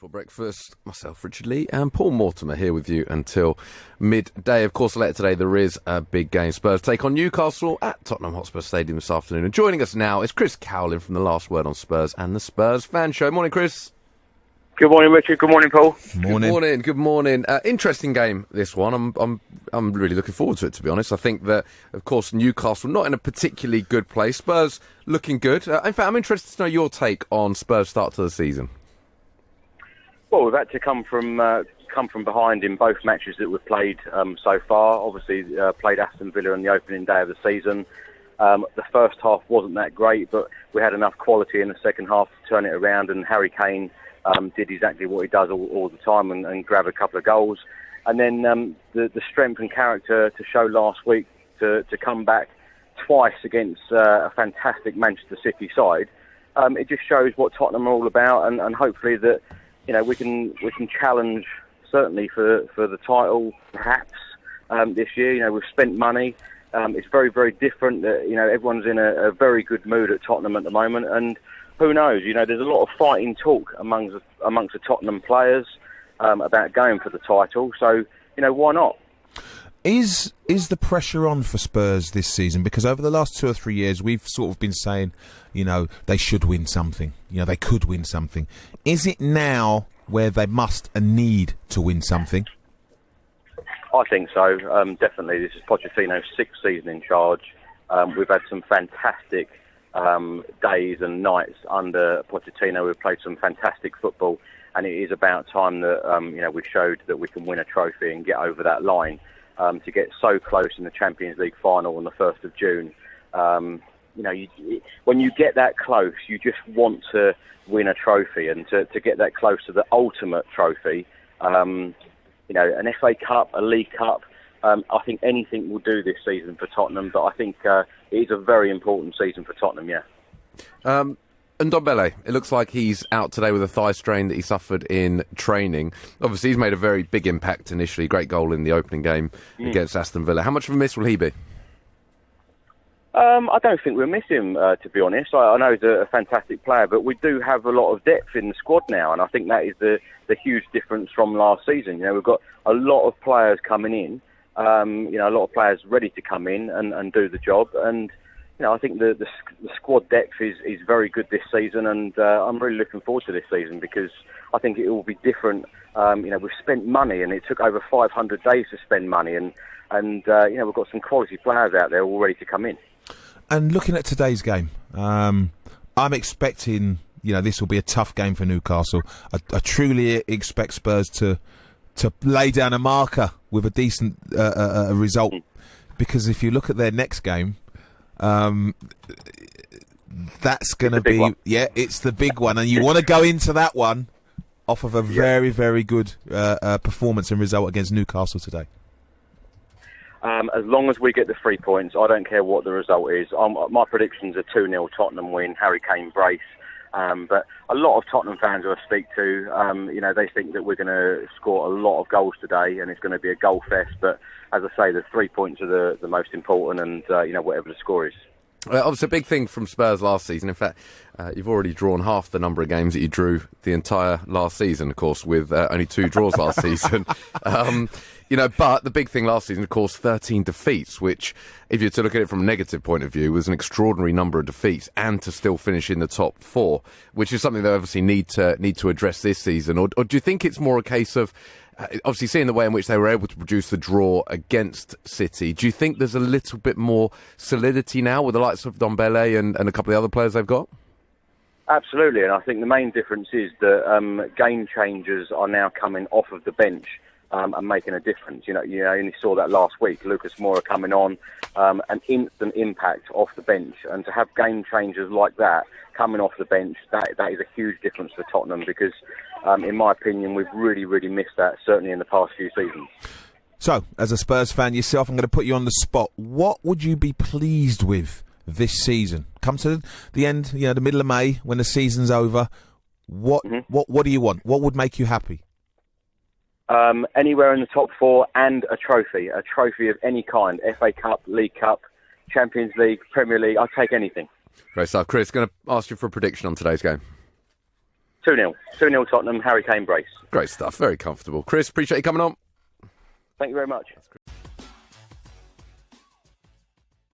For breakfast, myself, Richard Lee, and Paul Mortimer here with you until midday. Of course, later today there is a big game. Spurs take on Newcastle at Tottenham Hotspur Stadium this afternoon. And joining us now is Chris Cowlin from The Last Word on Spurs and the Spurs Fan Show. Morning, Chris. Good morning, Richard. Good morning, Paul. Morning. Good morning. Interesting game, this one. I'm really looking forward to it, to be honest. I think that, of course, Newcastle not in a particularly good place. Spurs looking good. In fact, I'm interested to know your take on Spurs' start to the season. Well, we've had to come from behind in both matches that we've played so far. Obviously, played Aston Villa on the opening day of the season. The first half wasn't that great, but we had enough quality in the second half to turn it around, and Harry Kane did exactly what he does all the time and grab a couple of goals. And then the strength and character to show last week to come back twice against a fantastic Manchester City side. It just shows what Tottenham are all about, and hopefully that we can challenge certainly for the title perhaps this year. We've spent money. It's very, very different. Everyone's in a very good mood at Tottenham at the moment, and who knows? There's a lot of fighting talk amongst the Tottenham players about going for the title. So why not? Is the pressure on for Spurs this season? Because over the last 2 or 3 years, we've sort of been saying, they should win something. They could win something. Is it now where they must and need to win something? I think so. Definitely. This is Pochettino's 6th season in charge. We've had some fantastic days and nights under Pochettino. We've played some fantastic football, and it is about time that we showed that we can win a trophy and get over that line. To get so close in the Champions League final on the 1st of June. When you get that close, you just want to win a trophy, and to get that close to the ultimate trophy, an FA Cup, a League Cup, I think anything will do this season for Tottenham, but I think it is a very important season for Tottenham, yeah. And Ndombele, it looks like he's out today with a thigh strain that he suffered in training. Obviously, he's made a very big impact initially. Great goal in the opening game against Aston Villa. How much of a miss will he be? I don't think we'll miss him, to be honest. I know he's a fantastic player, but we do have a lot of depth in the squad now, and I think that is the huge difference from last season. We've got a lot of players coming in, a lot of players ready to come in and do the job, and I think the squad depth is very good this season, and I'm really looking forward to this season because I think it will be different. We've spent money, and it took over 500 days to spend money, and we've got some quality players out there all ready to come in. And looking at today's game, I'm expecting this will be a tough game for Newcastle. I truly expect Spurs to lay down a marker with a decent result, because if you look at their next game. That's going to be one. Yeah, it's the big one, and you want to go into that one off of a very, very good performance and result against Newcastle today. As long as we get the 3 points, I don't care what the result is. My predictions are 2-0 Tottenham win, Harry Kane brace. But a lot of Tottenham fans who I speak to, they think that we're going to score a lot of goals today, and it's going to be a goal fest. But as I say, the 3 points are the most important, and whatever the score is. Obviously, a big thing from Spurs last season. In fact, you've already drawn half the number of games that you drew the entire last season, of course, with only 2 draws last season. But the big thing last season, of course, 13 defeats, which, if you're to look at it from a negative point of view, was an extraordinary number of defeats, and to still finish in the top 4, which is something they obviously need to address this season. Or do you think it's more a case of, obviously seeing the way in which they were able to produce the draw against City, do you think there's a little bit more solidity now with the likes of Ndombele and a couple of the other players they've got? Absolutely, and I think the main difference is that game changers are now coming off of the bench and making a difference. You only saw that last week. Lucas Moura coming on, an instant impact off the bench, and to have game changers like that coming off the bench, that is a huge difference for Tottenham, because in my opinion, we've really, really missed that, certainly in the past few seasons. So, as a Spurs fan yourself, I'm going to put you on the spot. What would you be pleased with this season? Come to the end, the middle of May, when the season's over. What do you want? What would make you happy? Anywhere in the top 4 and a trophy of any kind. FA Cup, League Cup, Champions League, Premier League. I'll take anything. Great stuff. Chris, going to ask you for a prediction on today's game. 2-0. 2-0 Tottenham, Harry Kane brace. Great stuff. Very comfortable. Chris, appreciate you coming on. Thank you very much.